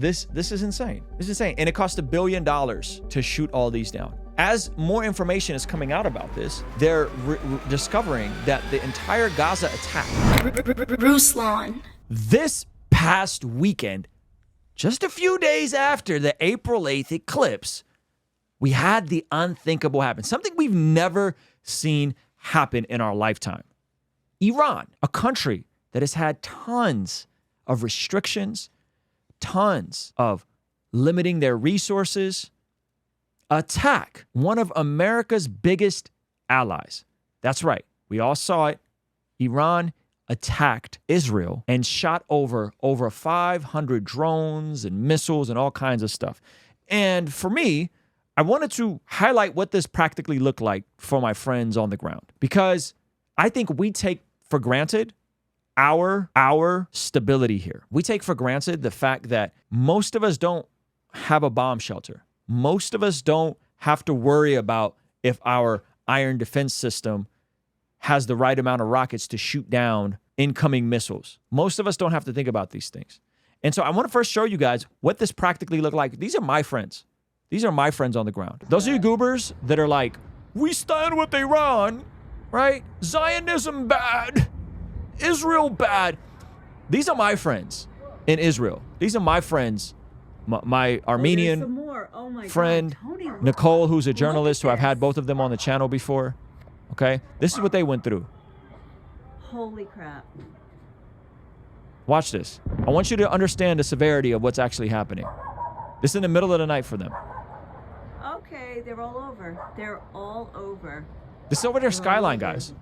This is insane. This is insane. And it cost $1 billion to shoot all these down. As more information is coming out about this, they're discovering that the entire Gaza attack. Ruslan. This past weekend, just a few days after the April 8th eclipse, we had the unthinkable happen. Something we've never seen happen in our lifetime. Iran, a country that has had tons of restrictions, tons of limiting their resources, attack one of America's biggest allies. That's right. We all saw it. Iran attacked Israel and shot over 500 drones and missiles and all kinds of stuff. And for me, I wanted to highlight what this practically looked like for my friends on the ground, because I think we take for granted our stability here. We take for granted the fact that most of us don't have a bomb shelter. Most of us don't have to worry about if our iron defense system has the right amount of rockets to shoot down incoming missiles. Most of us don't have to think about these things. And so I want to first show you guys what this practically looked like. These are my friends. These are my friends on the ground. Those are you goobers that are like, we stand with Iran, right? Zionism bad. Israel bad. These are my friends in Israel. These are my friends. My Armenian friend, Nicole, who's a journalist, who I've had both of them on the channel before. Okay? This is what they went through. Holy crap. Watch this. I want you to understand the severity of what's actually happening. This is in the middle of the night for them. Okay, they're all over. They're all over. This is over their skyline, guys.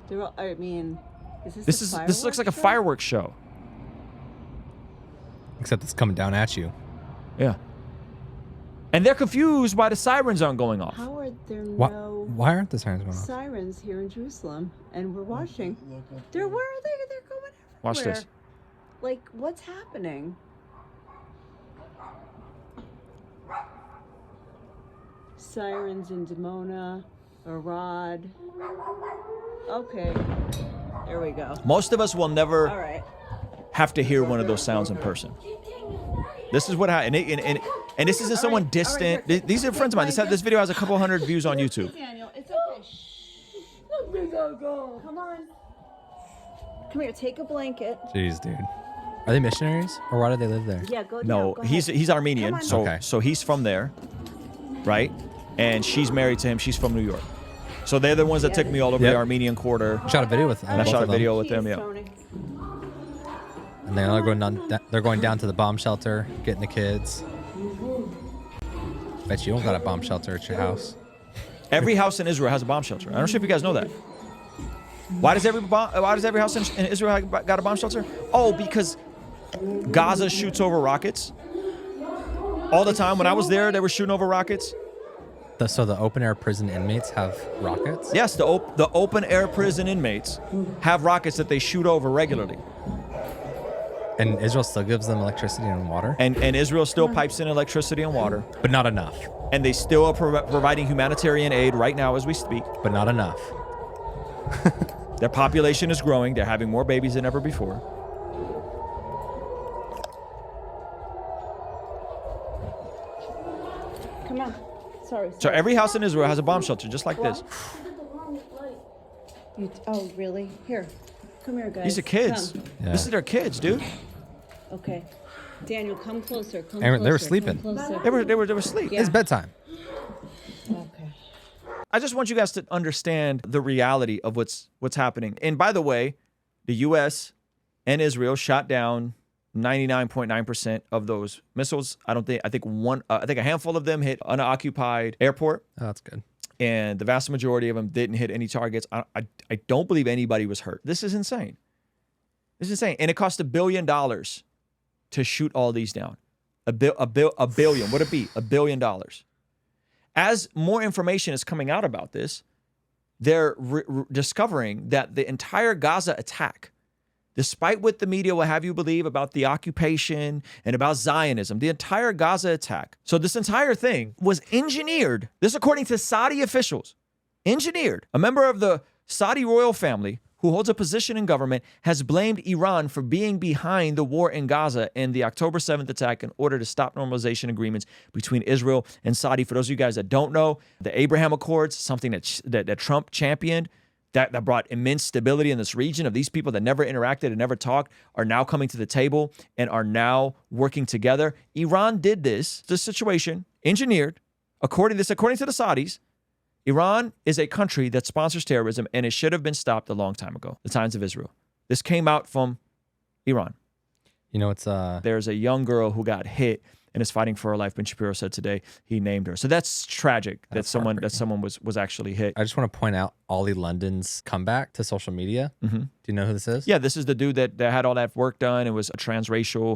They're all, I mean, this looks like a fireworks show. Except it's coming down at you. Yeah. And they're confused why the sirens aren't going off. How are there no why aren't the sirens going off? sirens here in Jerusalem? And we're watching. Where are they? They're going everywhere. Watch this. Like, what's happening? Sirens in Dimona, Arad. Okay. There we go. Most of us will never All right. have to hear one of those sounds in person. This is what happened. And this isn't someone distant. These are friends of mine. This video has a couple hundred views on YouTube. Daniel, it's okay. Come on. Come here, take a blanket. Jeez, dude. Are they missionaries, or why do they live there? Yeah, go down. No, go he's ahead. Armenian, so Okay. so he's from there, right? And she's married to him. She's from New York. So they're the ones that took me all over the Armenian quarter. Shot a video with them. I shot a video with them, Jeez, yeah. Tony. And they're going down to the bomb shelter, getting the kids. Bet you don't got a bomb shelter at your house. Every house in Israel has a bomb shelter. I'm not sure if you guys know that. Why does every house in Israel got a bomb shelter? Oh, because Gaza shoots over rockets all the time. When I was there, they were shooting over rockets. So the open air prison inmates have rockets? Yes, the open air prison inmates have rockets that they shoot over regularly. And Israel still gives them electricity and water? And Israel still pipes in electricity and water. But not enough. And they still are providing humanitarian aid right now as we speak. But not enough. Their population is growing. They're having more babies than ever before. Come on. Sorry. So every house in Israel has a bomb shelter just like this. Oh, really? Here. Come here, guys. These are kids. Come. Yeah. This is their kids, dude. Okay. Daniel, come closer. Come Aaron, closer. they were sleeping. Come closer. They were asleep. Yeah. It's bedtime. Okay. I just want you guys to understand the reality of what's happening. And by the way, the U.S. and Israel shot down 99.9% of those missiles. I think a handful of them hit unoccupied airport. Oh, that's good. And the vast majority of them didn't hit any targets. I don't believe anybody was hurt. This is insane. This is insane. And it cost $1 billion to shoot all these down. A billion. What'd it be? $1 billion. As more information is coming out about this, they're discovering that the entire Gaza attack, despite what the media will have you believe about the occupation and about Zionism, the entire Gaza attack. So this entire thing was engineered. This according to Saudi officials. Engineered. A member of the Saudi royal family who holds a position in government, has blamed Iran for being behind the war in Gaza and the October 7th attack in order to stop normalization agreements between Israel and Saudi. For those of you guys that don't know, the Abraham Accords, something that Trump championed, that brought immense stability in this region, of these people that never interacted and never talked, are now coming to the table and are now working together. Iran did this situation, engineered, according to the Saudis. Iran is a country that sponsors terrorism, and it should have been stopped a long time ago, the Times of Israel. This came out from Iran. You know, it's There's a young girl who got hit and is fighting for her life. Ben Shapiro said today he named her. So that's tragic that someone was actually hit. I just want to point out Ollie London's comeback to social media. Mm-hmm. Do you know who this is? Yeah, this is the dude that had all that work done and was a transracial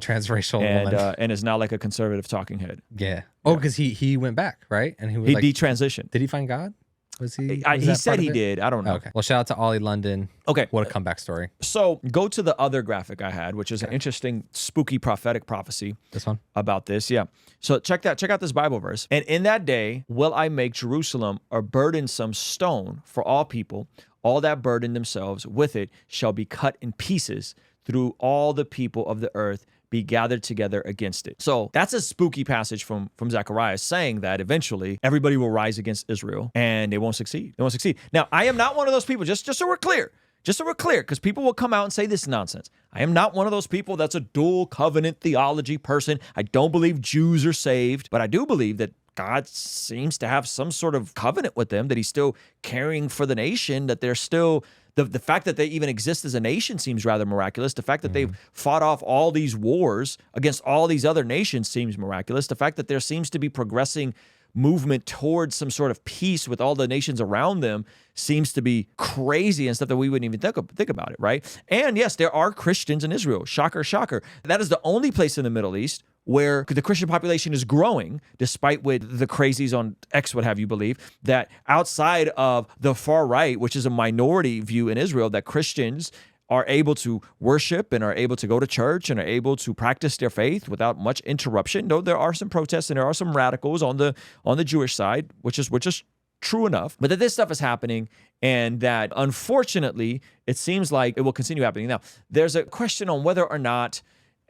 woman. And is now like a conservative talking head. Yeah. Oh, because he went back, right? And He detransitioned. Did he find God? Was he? He said he did. I don't know. Okay. Well, shout out to Ollie London. Okay. What a comeback story. So go to the other graphic I had, which is an interesting, spooky prophetic prophecy. This one? About this, yeah. So check out this Bible verse. And in that day will I make Jerusalem a burdensome stone for all people. All that burden themselves with it shall be cut in pieces through all the people of the earth be gathered together against it. So that's a spooky passage from Zechariah saying that eventually everybody will rise against Israel and they won't succeed. They won't succeed. Now, I am not one of those people, just so we're clear, because people will come out and say this nonsense. I am not one of those people that's a dual covenant theology person. I don't believe Jews are saved, but I do believe that God seems to have some sort of covenant with them, that he's still caring for the nation, that they're still... The fact that they even exist as a nation seems rather miraculous. The fact that they've fought off all these wars against all these other nations seems miraculous. The fact that there seems to be progressing movement towards some sort of peace with all the nations around them seems to be crazy and stuff that we wouldn't even think about it, right? And yes, there are Christians in Israel. Shocker, shocker. That is the only place in the Middle East where the Christian population is growing, despite what the crazies on X would have you believe, that outside of the far right, which is a minority view in Israel, that Christians are able to worship and are able to go to church and are able to practice their faith without much interruption. Though there are some protests and there are some radicals on the Jewish side, which is true enough, but that this stuff is happening and that unfortunately it seems like it will continue happening. Now, there's a question on whether or not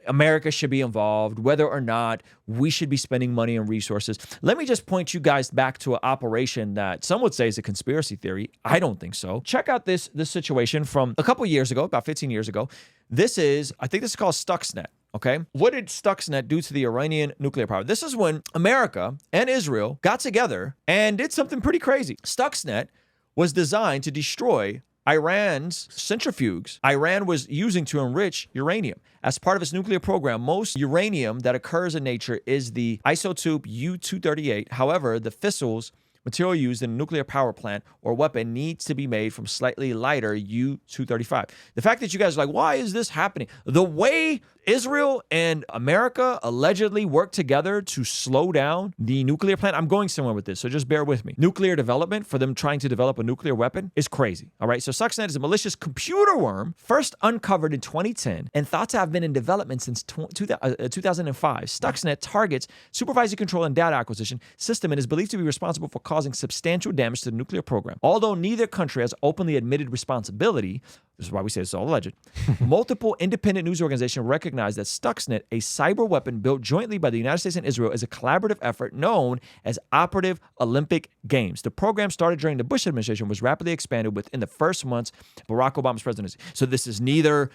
America should be involved, whether or not we should be spending money and resources. Let me just point you guys back to an operation that some would say is a conspiracy theory. I don't think so. Check out this situation from a couple years ago, about 15 years ago. I think this is called Stuxnet. Okay. What did Stuxnet do to the Iranian nuclear power? This is when America and Israel got together and did something pretty crazy. Stuxnet was designed to destroy Iran's centrifuges Iran was using to enrich uranium. As part of its nuclear program, most uranium that occurs in nature is the isotope U-238. However, the fissile material used in a nuclear power plant or weapon needs to be made from slightly lighter U-235. The fact that you guys are like, why is this happening? The way Israel and America allegedly work together to slow down the nuclear plant. I'm going somewhere with this, so just bear with me. Nuclear development for them trying to develop a nuclear weapon is crazy. All right, so Stuxnet is a malicious computer worm first uncovered in 2010 and thought to have been in development since 2005. Stuxnet targets supervisory control and data acquisition system and is believed to be responsible for causing substantial damage to the nuclear program. Although neither country has openly admitted responsibility, this is why we say it's all alleged, multiple independent news organizations recognize that Stuxnet, a cyber weapon built jointly by the United States and Israel, is a collaborative effort known as Operative Olympic Games. The program started during the Bush administration was rapidly expanded within the first months of Barack Obama's presidency. So this is neither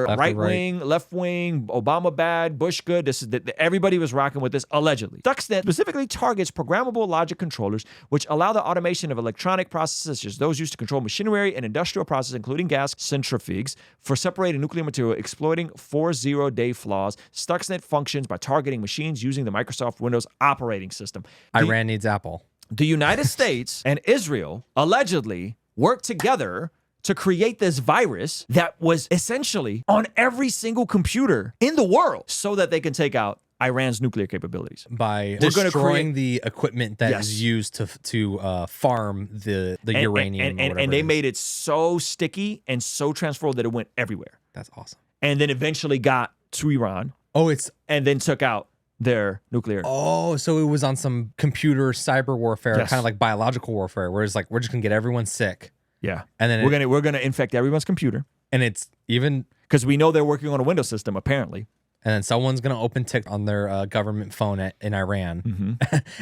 right wing, left wing, Obama bad, Bush good. This is everybody was rocking with this allegedly. Stuxnet specifically targets programmable logic controllers, which allow the automation of electronic processes such as those used to control machinery and industrial processes, including gas centrifuges, for separating nuclear material, exploiting 40-day flaws. Stuxnet functions by targeting machines using the Microsoft Windows operating system. Iran needs Apple. The United States and Israel allegedly worked together to create this virus that was essentially on every single computer in the world so that they can take out Iran's nuclear capabilities by destroying the equipment that is used to farm the uranium. And they made it so sticky and so transferable that it went everywhere. That's awesome. And then eventually got to Iran. And then took out their nuclear. Oh, so it was on some computer cyber warfare, kind of like biological warfare, where it's like we're just gonna get everyone sick. Yeah. And then we're gonna infect everyone's computer. And it's even because we know they're working on a Windows system, apparently. And then someone's gonna open TikTok on their government phone in Iran,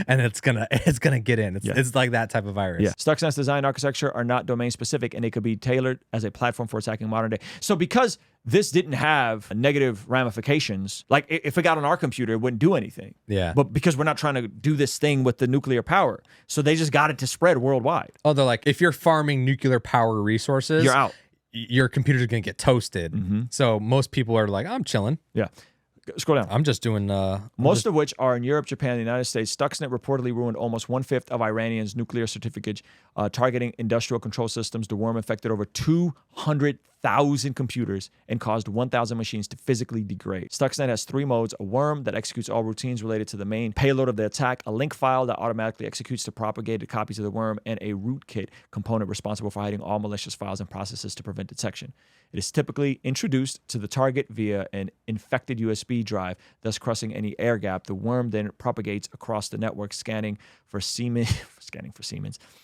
and it's gonna get in. It's like that type of virus. Yeah. Stuxnet's design and architecture are not domain specific, and they could be tailored as a platform for attacking modern day. So because this didn't have negative ramifications, like if it got on our computer, it wouldn't do anything. Yeah. But because we're not trying to do this thing with the nuclear power, so they just got it to spread worldwide. Oh, they're like, if you're farming nuclear power resources, You're out. Your computer's gonna get toasted. So most people are like, I'm chilling. Yeah. Scroll down. I'm just doing. Most of which are in Europe, Japan, and the United States. Stuxnet reportedly ruined almost 1/5 of Iranians' nuclear certificates, targeting industrial control systems. The worm infected over 200,000 computers and caused 1,000 machines to physically degrade. Stuxnet has 3 modes: a worm that executes all routines related to the main payload of the attack, a link file that automatically executes the propagated copies of the worm, and a rootkit component responsible for hiding all malicious files and processes to prevent detection. It is typically introduced to the target via an infected USB drive, thus crossing any air gap. The worm then propagates across the network, scanning for Siemens.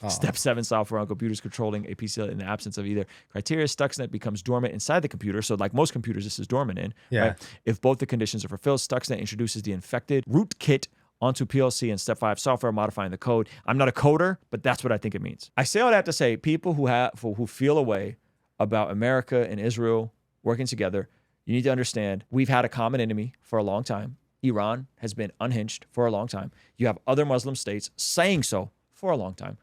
Step 7 software on computers controlling a PC in the absence of either criteria. Stuxnet becomes dormant inside the computer. So like most computers, this is dormant in. Yeah. Right? If both the conditions are fulfilled, Stuxnet introduces the infected rootkit onto PLC and step 5 software, modifying the code. I'm not a coder, but that's what I think it means. I say all that to say people who feel a way about America and Israel working together, you need to understand we've had a common enemy for a long time. Iran has been unhinged for a long time. You have other Muslim states saying so for a long time.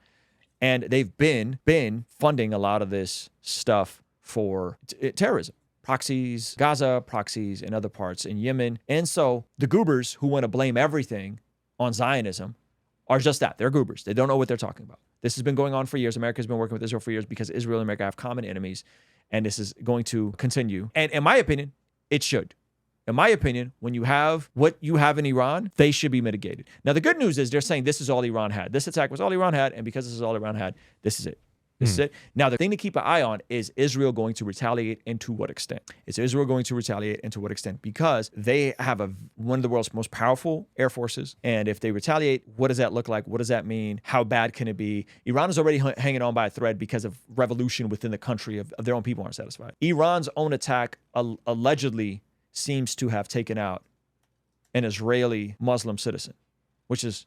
And they've been funding a lot of this stuff for terrorism. Proxies, Gaza, proxies in other parts in Yemen. And so the goobers who want to blame everything on Zionism are just that. They're goobers. They don't know what they're talking about. This has been going on for years. America's been working with Israel for years because Israel and America have common enemies, and this is going to continue. And in my opinion, it should. In my opinion, when you have what you have in Iran, they should be mitigated. Now, the good news is they're saying this is all Iran had. This attack was all Iran had, and because this is all Iran had, this is it. This is it. Now, the thing to keep an eye on is Israel going to retaliate and to what extent? Is Israel going to retaliate and to what extent? Because they have one of the world's most powerful air forces. And if they retaliate, what does that look like? What does that mean? How bad can it be? Iran is already hanging on by a thread because of revolution within the country of their own people aren't satisfied. Iran's own attack allegedly seems to have taken out an Israeli Muslim citizen, which is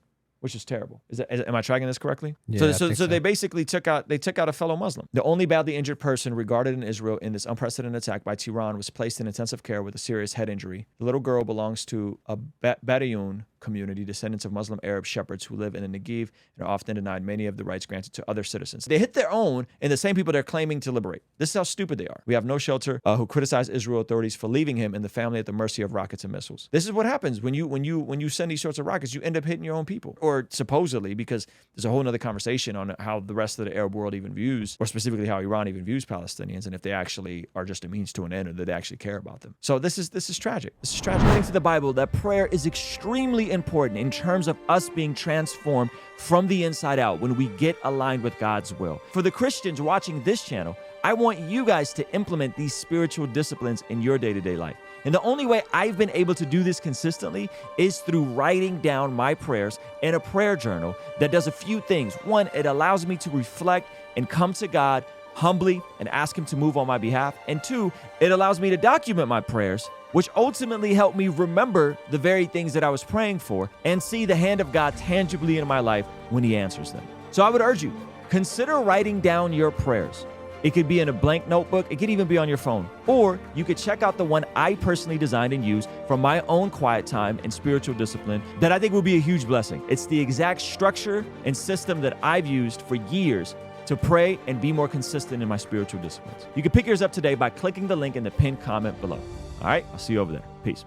terrible. Am I tracking this correctly? Yeah, so they basically took out a fellow Muslim. The only badly injured person regarded in Israel in this unprecedented attack by Tehran was placed in intensive care with a serious head injury. The little girl belongs to a Bedouin community, descendants of Muslim Arab shepherds who live in the Negev and are often denied many of the rights granted to other citizens. They hit their own and the same people they're claiming to liberate. This is how stupid they are. We have no shelter who criticize Israel authorities for leaving him and the family at the mercy of rockets and missiles. This is what happens when you send these sorts of rockets. You end up hitting your own people, or supposedly, because there's a whole other conversation on how the rest of the Arab world even views, or specifically how Iran even views Palestinians, and if they actually are just a means to an end, or that they actually care about them. So this is tragic. This is tragic. According to the Bible, that prayer is extremely important in terms of us being transformed from the inside out when we get aligned with God's will. For the Christians watching this channel, I want you guys to implement these spiritual disciplines in your day-to-day life. And the only way I've been able to do this consistently is through writing down my prayers in a prayer journal that does a few things. One, it allows me to reflect and come to God humbly and ask Him to move on my behalf. And 2, it allows me to document my prayers, which ultimately help me remember the very things that I was praying for and see the hand of God tangibly in my life when He answers them. So I would urge you, consider writing down your prayers. It could be in a blank notebook. It could even be on your phone. Or you could check out the one I personally designed and used for my own quiet time and spiritual discipline that I think will be a huge blessing. It's the exact structure and system that I've used for years to pray and be more consistent in my spiritual disciplines. You can pick yours up today by clicking the link in the pinned comment below. All right, I'll see you over there. Peace.